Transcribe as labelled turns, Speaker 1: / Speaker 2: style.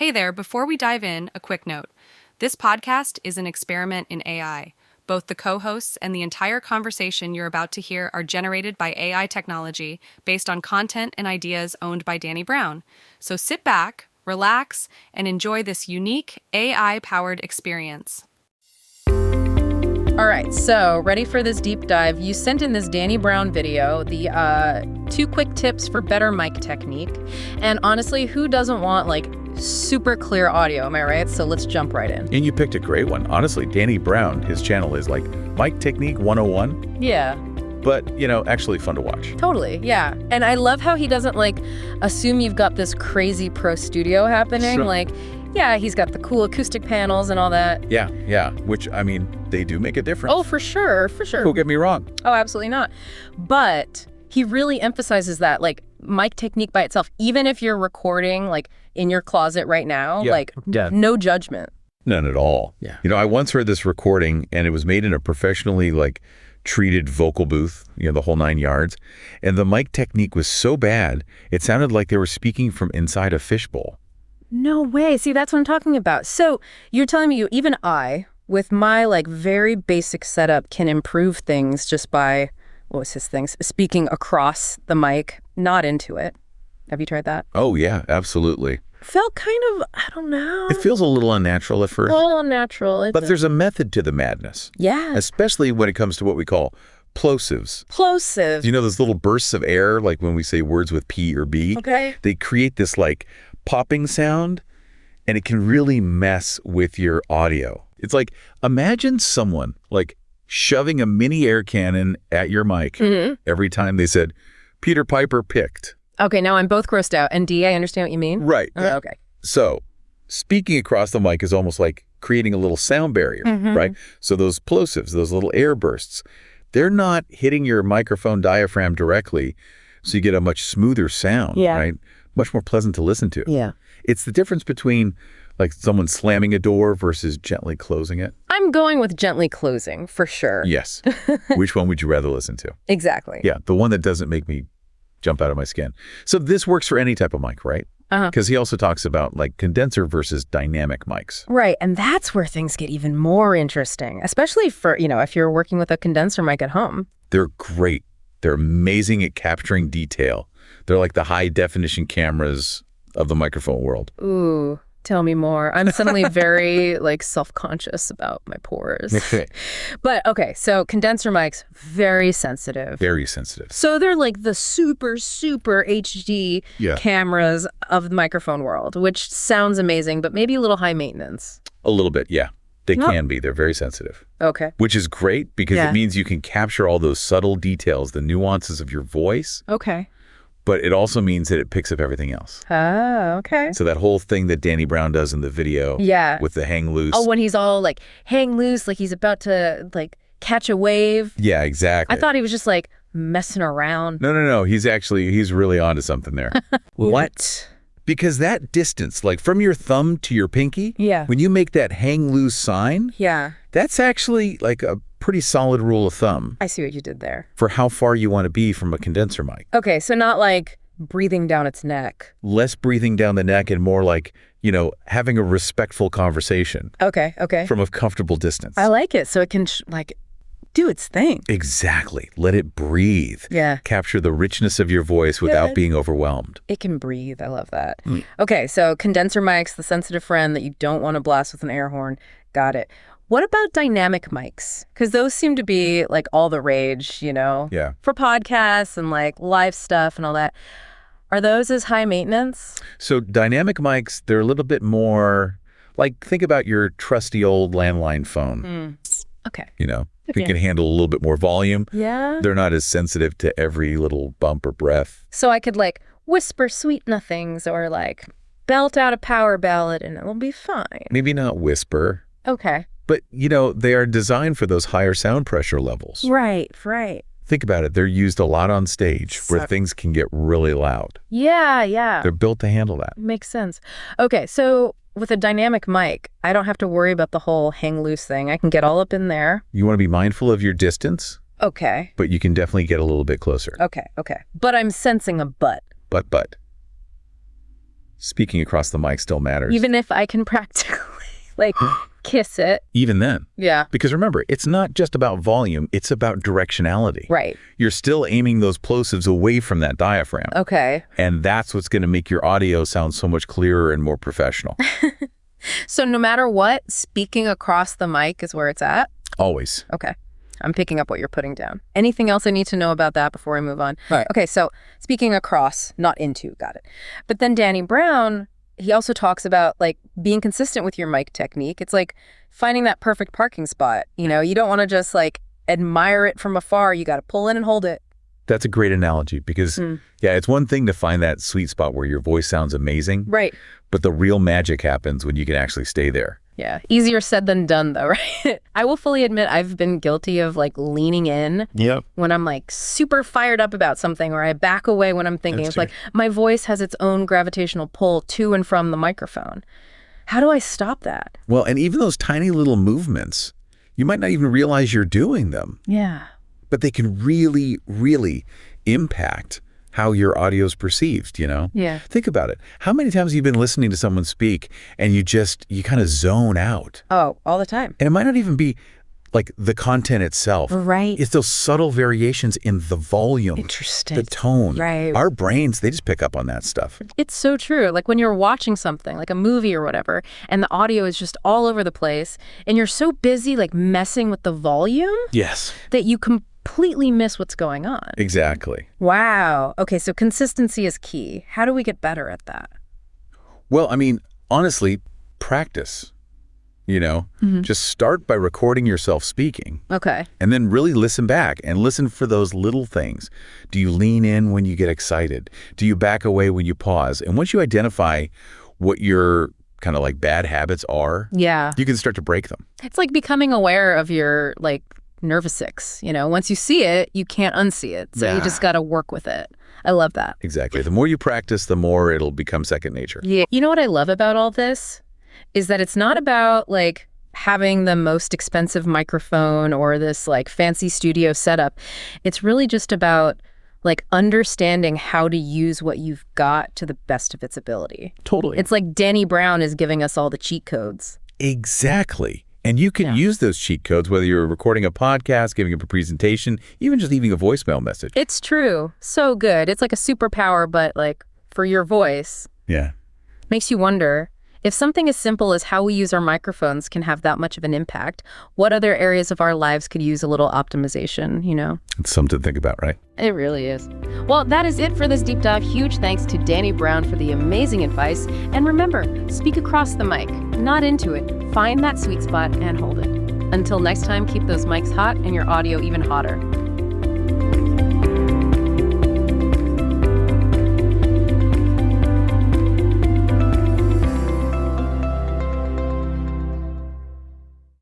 Speaker 1: Hey there, before we dive in, a quick note. This podcast is an experiment in AI. Both the co-hosts and the entire conversation you're about to hear are generated by AI technology based on content and ideas owned by Danny Brown. So sit back, relax, and enjoy this unique AI-powered experience.
Speaker 2: All right, so ready for this deep dive? You sent in this Danny Brown video, the 2 quick tips for better mic technique. And honestly, who doesn't want super clear audio, am I right? So let's jump right in.
Speaker 3: And you picked a great one. Honestly, Danny Brown, his channel is Mic Technique 101.
Speaker 2: Yeah.
Speaker 3: But, actually fun to watch.
Speaker 2: Totally, yeah. And I love how he doesn't assume you've got this crazy pro studio happening.
Speaker 3: Sure.
Speaker 2: Yeah, he's got the cool acoustic panels and all that.
Speaker 3: Yeah. Which, they do make a difference.
Speaker 2: Oh, for sure.
Speaker 3: Don't get me wrong.
Speaker 2: Oh, absolutely not. But he really emphasizes that, mic technique by itself, even if you're recording, in your closet right now, no judgment.
Speaker 3: None at all.
Speaker 2: Yeah.
Speaker 3: I once heard this recording, and it was made in a professionally, treated vocal booth, the whole 9 yards. And the mic technique was so bad, it sounded like they were speaking from inside a fishbowl.
Speaker 2: No way. See, that's what I'm talking about. So you're telling me even I, with my very basic setup, can improve things just by, speaking across the mic, not into it. Have you tried that?
Speaker 3: Oh, yeah, absolutely.
Speaker 2: Felt kind of, I don't know.
Speaker 3: It feels a little unnatural at first.
Speaker 2: A little unnatural.
Speaker 3: But there's a method to the madness.
Speaker 2: Yeah.
Speaker 3: Especially when it comes to what we call plosives.
Speaker 2: Plosive.
Speaker 3: Those little bursts of air, like when we say words with P or B?
Speaker 2: Okay.
Speaker 3: They create this popping sound, and it can really mess with your audio. It's imagine someone shoving a mini air cannon at your mic every time they said, Peter Piper picked.
Speaker 2: Okay, now I'm both grossed out. And D, I understand what you mean.
Speaker 3: Right.
Speaker 2: Okay.
Speaker 3: So speaking across the mic is almost like creating a little sound barrier, right? So those plosives, those little air bursts, they're not hitting your microphone diaphragm directly, so you get a much smoother sound, right? Much more pleasant to listen to.
Speaker 2: Yeah.
Speaker 3: It's the difference between someone slamming a door versus gently closing it.
Speaker 2: I'm going with gently closing, for sure.
Speaker 3: Yes. Which one would you rather listen to?
Speaker 2: Exactly.
Speaker 3: Yeah, the one that doesn't make me jump out of my skin. So this works for any type of mic, right? Because he also talks about condenser versus dynamic mics.
Speaker 2: Right, and that's where things get even more interesting, especially for, if you're working with a condenser mic at home.
Speaker 3: They're great. They're amazing at capturing detail. They're like the high-definition cameras of the microphone world.
Speaker 2: Ooh, tell me more. I'm suddenly very, self-conscious about my pores. But, okay, so condenser mics, very sensitive.
Speaker 3: Very sensitive.
Speaker 2: So they're the super, super HD cameras of the microphone world, which sounds amazing, but maybe a little high maintenance.
Speaker 3: A little bit, yeah. They can be. They're very sensitive.
Speaker 2: Okay.
Speaker 3: Which is great because it means you can capture all those subtle details, the nuances of your voice.
Speaker 2: Okay.
Speaker 3: But it also means that it picks up everything else.
Speaker 2: Oh, okay.
Speaker 3: So that whole thing that Danny Brown does in the video with the hang loose.
Speaker 2: Oh, when he's all hang loose, he's about to catch a wave.
Speaker 3: Yeah, exactly.
Speaker 2: I thought he was just messing around.
Speaker 3: No. He's really onto something there.
Speaker 2: What?
Speaker 3: Because that distance, from your thumb to your pinky, when you make that hang loose sign, that's actually a pretty solid rule of thumb.
Speaker 2: I see what you did there.
Speaker 3: For how far you want to be from a condenser mic.
Speaker 2: Okay, so not breathing down its neck.
Speaker 3: Less breathing down the neck and more having a respectful conversation.
Speaker 2: Okay.
Speaker 3: From a comfortable distance.
Speaker 2: I like it. So it can do its thing.
Speaker 3: Exactly. Let it breathe.
Speaker 2: Yeah.
Speaker 3: Capture the richness of your voice without being overwhelmed.
Speaker 2: It can breathe. I love that. Okay, so condenser mics, the sensitive friend that you don't want to blast with an air horn. Got it. What about dynamic mics? Because those seem to be all the rage,
Speaker 3: Yeah.
Speaker 2: for podcasts and live stuff and all that. Are those as high maintenance?
Speaker 3: So dynamic mics, they're a little bit more think about your trusty old landline phone.
Speaker 2: Okay.
Speaker 3: They can handle a little bit more volume.
Speaker 2: Yeah.
Speaker 3: They're not as sensitive to every little bump or breath.
Speaker 2: So I could whisper sweet nothings or belt out a power ballad and it'll be fine.
Speaker 3: Maybe not whisper.
Speaker 2: Okay.
Speaker 3: But, they are designed for those higher sound pressure levels.
Speaker 2: Right.
Speaker 3: Think about it. They're used a lot on stage where things can get really loud.
Speaker 2: Yeah.
Speaker 3: They're built to handle that.
Speaker 2: Makes sense. Okay, so with a dynamic mic, I don't have to worry about the whole hang loose thing. I can get all up in there.
Speaker 3: You want to be mindful of your distance.
Speaker 2: Okay.
Speaker 3: But you can definitely get a little bit closer.
Speaker 2: Okay. But I'm sensing a but.
Speaker 3: But. speaking across the mic still matters.
Speaker 2: Even if I can practically, like, kiss it.
Speaker 3: Even then.
Speaker 2: Yeah.
Speaker 3: Because remember, it's not just about volume, it's about directionality.
Speaker 2: Right.
Speaker 3: You're still aiming those plosives away from that diaphragm.
Speaker 2: Okay.
Speaker 3: And that's what's going to make your audio sound so much clearer and more professional.
Speaker 2: So no matter what, speaking across the mic is where it's at?
Speaker 3: Always.
Speaker 2: Okay. I'm picking up what you're putting down. Anything else I need to know about that before I move on?
Speaker 3: All right.
Speaker 2: Okay, so speaking across, not into, got it. But then Danny Brown, he also talks about like being consistent with your mic technique. It's like finding that perfect parking spot. You know, you don't want to just like admire it from afar. You got to pull in and hold it.
Speaker 3: That's a great analogy because, yeah, it's one thing to find that sweet spot where your voice sounds amazing.
Speaker 2: Right.
Speaker 3: But the real magic happens when you can actually stay there.
Speaker 2: Yeah. Easier said than done, though, right? I will fully admit I've been guilty of like leaning in when I'm like super fired up about something, or I back away when I'm thinking. It's like my voice has its own gravitational pull to and from the microphone. How do I stop that?
Speaker 3: Well, and even those tiny little movements, you might not even realize you're doing them.
Speaker 2: Yeah.
Speaker 3: But they can really, really impact how your audio is perceived, you know?
Speaker 2: Yeah.
Speaker 3: Think about it. How many times have you been listening to someone speak and you kind of zone out?
Speaker 2: Oh, all the time.
Speaker 3: And it might not even be like the content itself.
Speaker 2: Right.
Speaker 3: It's those subtle variations in the volume.
Speaker 2: Interesting.
Speaker 3: The tone.
Speaker 2: Right.
Speaker 3: Our brains, they just pick up on that stuff.
Speaker 2: It's so true. Like when you're watching something, like a movie or whatever, and the audio is just all over the place, and you're so busy like messing with the volume
Speaker 3: Yes.
Speaker 2: that you completely miss what's going on.
Speaker 3: Exactly.
Speaker 2: Wow. Okay, so consistency is key. How do we get better at that?
Speaker 3: Well, I mean, honestly, practice. You know, just start by recording yourself speaking.
Speaker 2: Okay.
Speaker 3: And then really listen back and listen for those little things. Do you lean in when you get excited? Do you back away when you pause? And once you identify what your kind of like bad habits are,
Speaker 2: Yeah.
Speaker 3: you can start to break them.
Speaker 2: It's like becoming aware of your like nervous tics. You know, once you see it, you can't unsee it. So you just got to work with it. I love that.
Speaker 3: Exactly. The more you practice, the more it'll become second nature.
Speaker 2: Yeah. You know what I love about all this? Is that it's not about like having the most expensive microphone or this like fancy studio setup. It's really just about like understanding how to use what you've got to the best of its ability.
Speaker 3: Totally.
Speaker 2: It's like Danny Brown is giving us all the cheat codes.
Speaker 3: Exactly. And you can use those cheat codes, whether you're recording a podcast, giving up a presentation, even just leaving a voicemail message.
Speaker 2: It's true. So good. It's like a superpower, but like for your voice.
Speaker 3: Yeah.
Speaker 2: Makes you wonder, if something as simple as how we use our microphones can have that much of an impact, what other areas of our lives could use a little optimization, you know?
Speaker 3: It's something to think about, right?
Speaker 2: It really is. Well, that is it for this deep dive. Huge thanks to Danny Brown for the amazing advice. And remember, speak across the mic, not into it. Find that sweet spot and hold it. Until next time, keep those mics hot and your audio even hotter.